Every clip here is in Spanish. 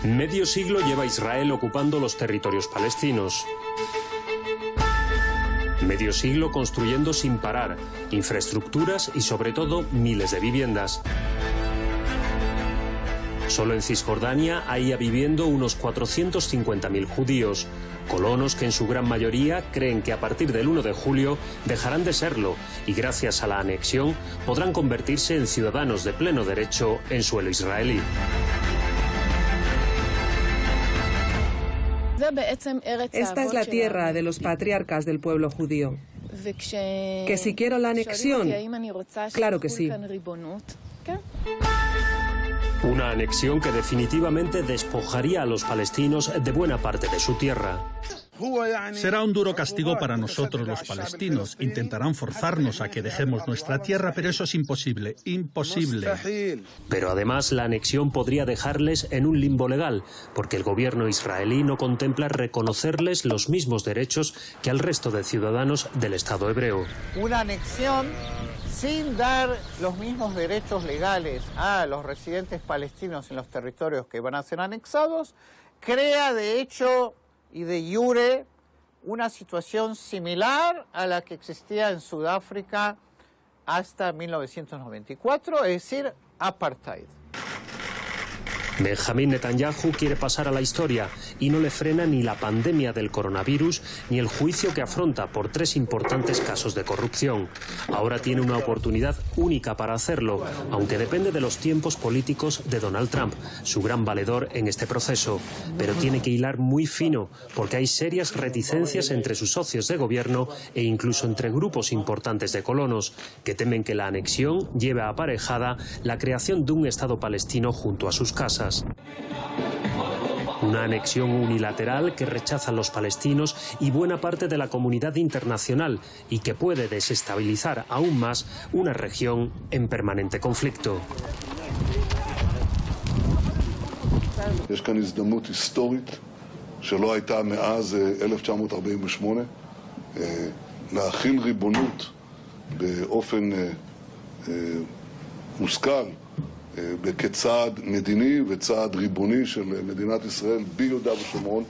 Medio siglo lleva Israel ocupando los territorios palestinos. Medio siglo construyendo sin parar infraestructuras y sobre todo miles de viviendas. Solo en Cisjordania hay ya viviendo unos 450.000 judíos, colonos que en su gran mayoría creen que a partir del 1 de julio dejarán de serlo y gracias a la anexión podrán convertirse en ciudadanos de pleno derecho en suelo israelí. Esta es la tierra de los patriarcas del pueblo judío. ¿Que si quiero la anexión? Claro que sí. Una anexión que definitivamente despojaría a los palestinos de buena parte de su tierra. Será un duro castigo para nosotros los palestinos. Intentarán forzarnos a que dejemos nuestra tierra, pero eso es imposible, imposible. Pero además la anexión podría dejarles en un limbo legal, porque el gobierno israelí no contempla reconocerles los mismos derechos que al resto de ciudadanos del Estado hebreo. Una anexión sin dar los mismos derechos legales a los residentes palestinos en los territorios que van a ser anexados, crea de hecho y de jure una situación similar a la que existía en Sudáfrica hasta 1994, es decir, apartheid. Benjamín Netanyahu quiere pasar a la historia y no le frena ni la pandemia del coronavirus ni el juicio que afronta por 3 importantes casos de corrupción. Ahora tiene una oportunidad única para hacerlo, aunque depende de los tiempos políticos de Donald Trump, su gran valedor en este proceso. Pero tiene que hilar muy fino, porque hay serias reticencias entre sus socios de gobierno e incluso entre grupos importantes de colonos, que temen que la anexión lleve aparejada la creación de un Estado palestino junto a sus casas. Una anexión unilateral que rechazan los palestinos y buena parte de la comunidad internacional y que puede desestabilizar aún más una región en permanente conflicto. יש כאן הזדמנות היסטורית שלא הייתה מאז 1948 להחיל ריבונות באופן מושכל כצעד מדיני וצעד ריבוני של מדינת ישראל ביהודה ושומרון.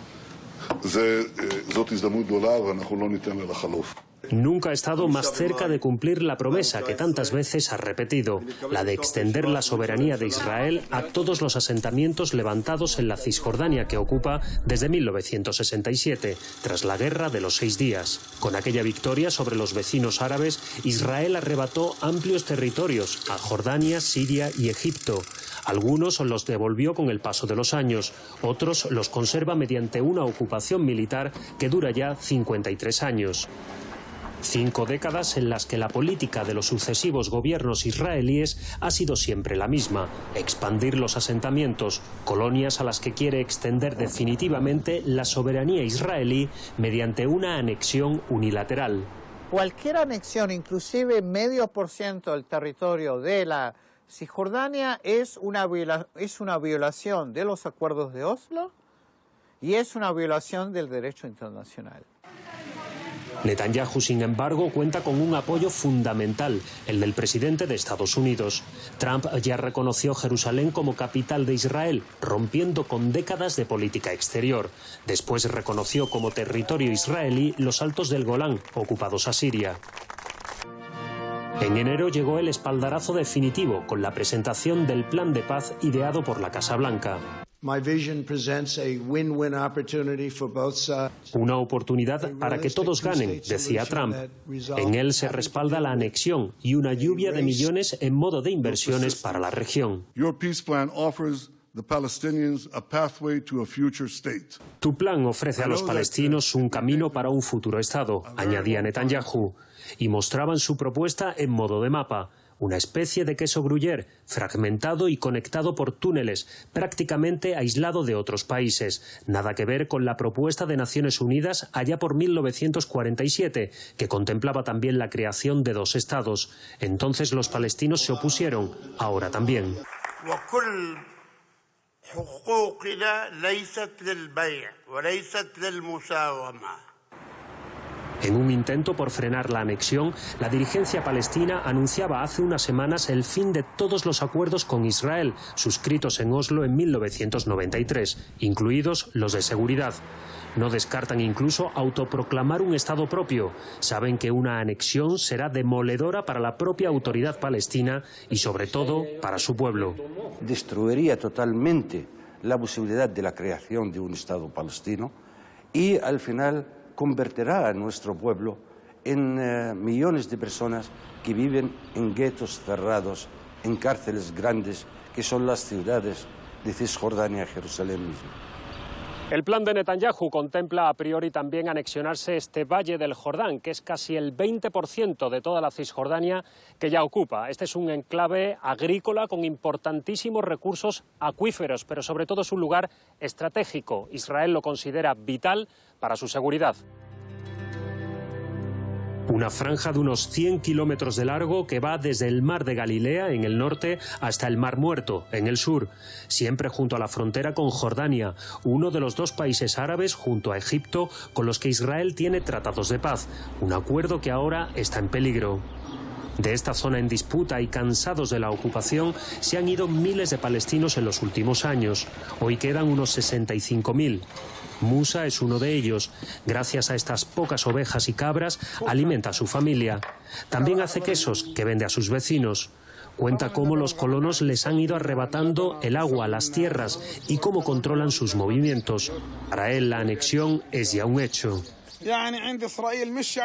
זאת הזדמנות גדולה ואנחנו לא ניתן לה לחלוף. Nunca ha estado más cerca de cumplir la promesa que tantas veces ha repetido, la de extender la soberanía de Israel a todos los asentamientos levantados en la Cisjordania que ocupa desde 1967, tras la Guerra de los 6 días. Con aquella victoria sobre los vecinos árabes, Israel arrebató amplios territorios a Jordania, Siria y Egipto. Algunos los devolvió con el paso de los años, otros los conserva mediante una ocupación militar que dura ya 53 años. 5 décadas en las que la política de los sucesivos gobiernos israelíes ha sido siempre la misma: expandir los asentamientos, colonias a las que quiere extender definitivamente la soberanía israelí mediante una anexión unilateral. Cualquier anexión, inclusive 0,5% del territorio de la Cisjordania, es una violación de los acuerdos de Oslo y es una violación del derecho internacional. Netanyahu, sin embargo, cuenta con un apoyo fundamental, el del presidente de Estados Unidos. Trump ya reconoció Jerusalén como capital de Israel, rompiendo con décadas de política exterior. Después reconoció como territorio israelí los Altos del Golán, ocupados a Siria. En enero llegó el espaldarazo definitivo con la presentación del plan de paz ideado por la Casa Blanca. Una oportunidad para que todos ganen, decía Trump. En él se respalda la anexión y una lluvia de millones en modo de inversiones para la región. Tu plan ofrece a los palestinos un camino para un futuro Estado, añadía Netanyahu, y mostraban su propuesta en modo de mapa. Una especie de queso gruyère, fragmentado y conectado por túneles, prácticamente aislado de otros países. Nada que ver con la propuesta de Naciones Unidas allá por 1947, que contemplaba también la creación de 2 estados. Entonces los palestinos se opusieron, ahora también. En un intento por frenar la anexión, la dirigencia palestina anunciaba hace unas semanas el fin de todos los acuerdos con Israel, suscritos en Oslo en 1993, incluidos los de seguridad. No descartan incluso autoproclamar un Estado propio. Saben que una anexión será demoledora para la propia autoridad palestina y sobre todo para su pueblo. Destruiría totalmente la posibilidad de la creación de un Estado palestino y al final convertirá a nuestro pueblo en millones de personas que viven en guetos cerrados, en cárceles grandes, que son las ciudades de Cisjordania y Jerusalén mismo. El plan de Netanyahu contempla a priori también anexionarse este valle del Jordán, que es casi el 20% de toda la Cisjordania que ya ocupa. Este es un enclave agrícola con importantísimos recursos acuíferos, pero sobre todo es un lugar estratégico. Israel lo considera vital para su seguridad. Una franja de unos 100 kilómetros de largo que va desde el mar de Galilea, en el norte, hasta el Mar Muerto, en el sur, siempre junto a la frontera con Jordania, uno de los dos países árabes, junto a Egipto, con los que Israel tiene tratados de paz, un acuerdo que ahora está en peligro. De esta zona en disputa y cansados de la ocupación, se han ido miles de palestinos en los últimos años. Hoy quedan unos 65.000. Musa es uno de ellos. Gracias a estas pocas ovejas y cabras, alimenta a su familia. También hace quesos que vende a sus vecinos. Cuenta cómo los colonos les han ido arrebatando el agua, las tierras y cómo controlan sus movimientos. Para él la anexión es ya un hecho.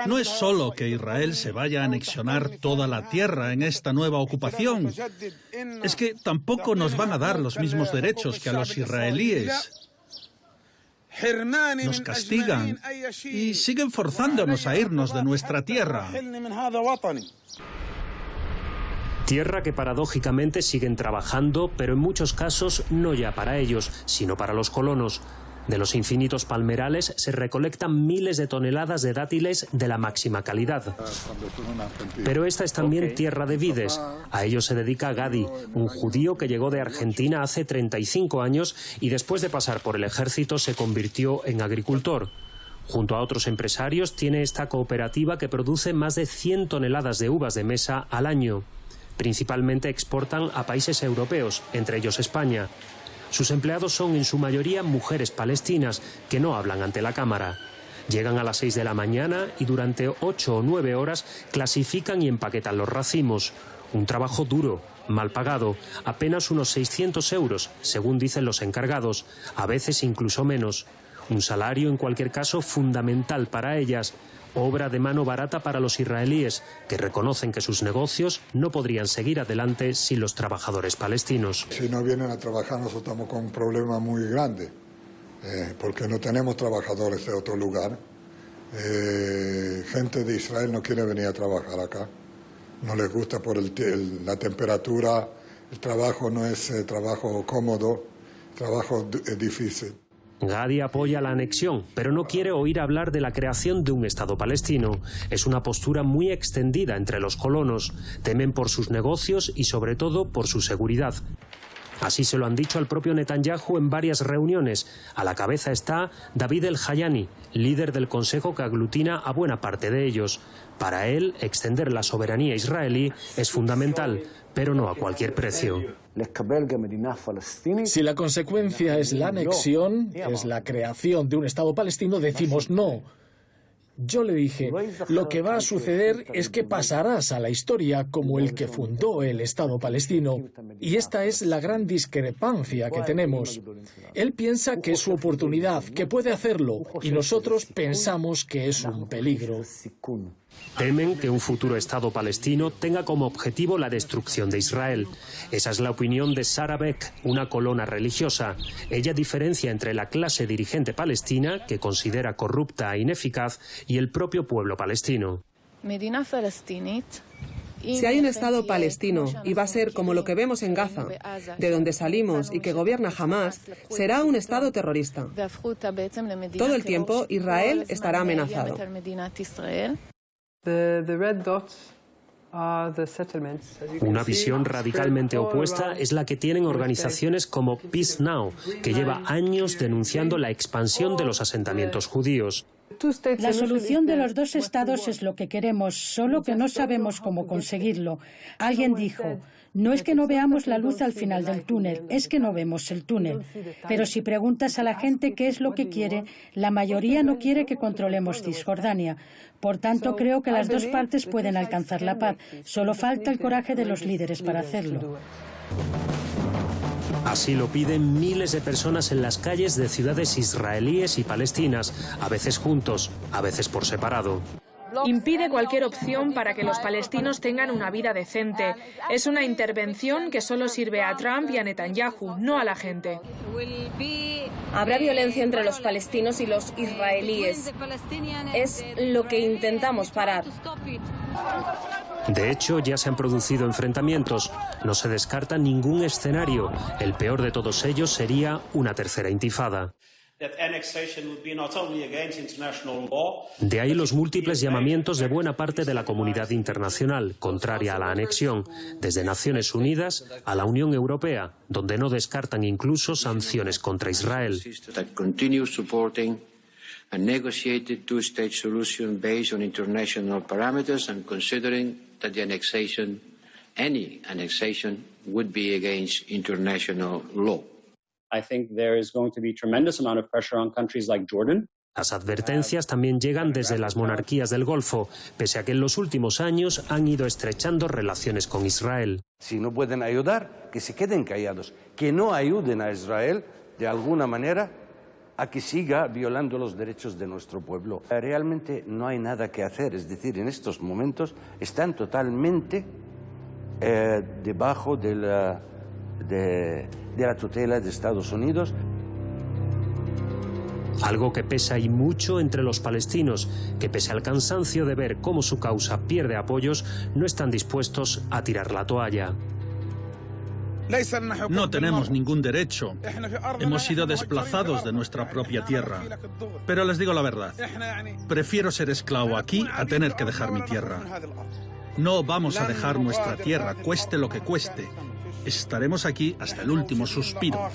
No es solo que Israel se vaya a anexionar toda la tierra en esta nueva ocupación. Es que tampoco nos van a dar los mismos derechos que a los israelíes. Nos castigan y siguen forzándonos a irnos de nuestra tierra. Tierra que paradójicamente siguen trabajando, pero en muchos casos no ya para ellos, sino para los colonos. De los infinitos palmerales se recolectan miles de toneladas de dátiles de la máxima calidad. Pero esta es también tierra de vides. A ello se dedica Gadi, un judío que llegó de Argentina hace 35 años y después de pasar por el ejército se convirtió en agricultor. Junto a otros empresarios tiene esta cooperativa que produce más de 100 toneladas de uvas de mesa al año. Principalmente exportan a países europeos, entre ellos España. Sus empleados son en su mayoría mujeres palestinas que no hablan ante la cámara. Llegan a las 6 de la mañana y durante 8 o 9 horas clasifican y empaquetan los racimos. Un trabajo duro, mal pagado, apenas unos 600 euros, según dicen los encargados, a veces incluso menos. Un salario, en cualquier caso, fundamental para ellas. Obra de mano barata para los israelíes, que reconocen que sus negocios no podrían seguir adelante sin los trabajadores palestinos. Si no vienen a trabajar, nosotros estamos con un problema muy grande, porque no tenemos trabajadores de otro lugar. Gente de Israel no quiere venir a trabajar acá. No les gusta por la temperatura, el trabajo no es trabajo cómodo, trabajo difícil. Gadi apoya la anexión, pero no quiere oír hablar de la creación de un Estado palestino. Es una postura muy extendida entre los colonos. Temen por sus negocios y sobre todo por su seguridad. Así se lo han dicho al propio Netanyahu en varias reuniones. A la cabeza está David El-Hayani, líder del consejo que aglutina a buena parte de ellos. Para él, extender la soberanía israelí es fundamental, pero no a cualquier precio. Si la consecuencia es la anexión, es la creación de un Estado palestino, decimos no. Yo le dije, lo que va a suceder es que pasarás a la historia como el que fundó el Estado palestino. Y esta es la gran discrepancia que tenemos. Él piensa que es su oportunidad, que puede hacerlo, y nosotros pensamos que es un peligro. Temen que un futuro Estado palestino tenga como objetivo la destrucción de Israel. Esa es la opinión de Sarah Beck, una colona religiosa. Ella diferencia entre la clase dirigente palestina, que considera corrupta e ineficaz, y el propio pueblo palestino. Si hay un Estado palestino y va a ser como lo que vemos en Gaza, de donde salimos y que gobierna Hamás, será un Estado terrorista. Todo el tiempo Israel estará amenazado. Una visión radicalmente opuesta es la que tienen organizaciones como Peace Now, que lleva años denunciando la expansión de los asentamientos judíos. La solución de los dos estados es lo que queremos, solo que no sabemos cómo conseguirlo. Alguien dijo, no es que no veamos la luz al final del túnel, es que no vemos el túnel. Pero si preguntas a la gente qué es lo que quiere, la mayoría no quiere que controlemos Cisjordania. Por tanto, creo que las dos partes pueden alcanzar la paz. Solo falta el coraje de los líderes para hacerlo. Así lo piden miles de personas en las calles de ciudades israelíes y palestinas, a veces juntos, a veces por separado. Impide cualquier opción para que los palestinos tengan una vida decente. Es una intervención que solo sirve a Trump y a Netanyahu, no a la gente. Habrá violencia entre los palestinos y los israelíes. Es lo que intentamos parar. De hecho, ya se han producido enfrentamientos. No se descarta ningún escenario. El peor de todos ellos sería una tercera intifada. De ahí los múltiples llamamientos de buena parte de la comunidad internacional contraria a la anexión, desde Naciones Unidas a la Unión Europea, donde no descartan incluso sanciones contra Israel. A negotiated two-state solution based on international parameters and considering that the annexation, any annexation, would be against international law. I think there is going to be tremendous amount of pressure on countries like Jordan. Las advertencias también llegan desde las monarquías del Golfo, pese a que en los últimos años han ido estrechando relaciones con Israel. Si no pueden ayudar, que se queden callados, que no ayuden a Israel de alguna manera a que siga violando los derechos de nuestro pueblo. Realmente no hay nada que hacer, es decir, en estos momentos están totalmente debajo de la tutela de Estados Unidos. Algo que pesa y mucho entre los palestinos, que pese al cansancio de ver cómo su causa pierde apoyos, no están dispuestos a tirar la toalla. No tenemos ningún derecho. Hemos sido desplazados de nuestra propia tierra. Pero les digo la verdad. Prefiero ser esclavo aquí a tener que dejar mi tierra. No vamos a dejar nuestra tierra, cueste lo que cueste. Estaremos aquí hasta el último suspiro.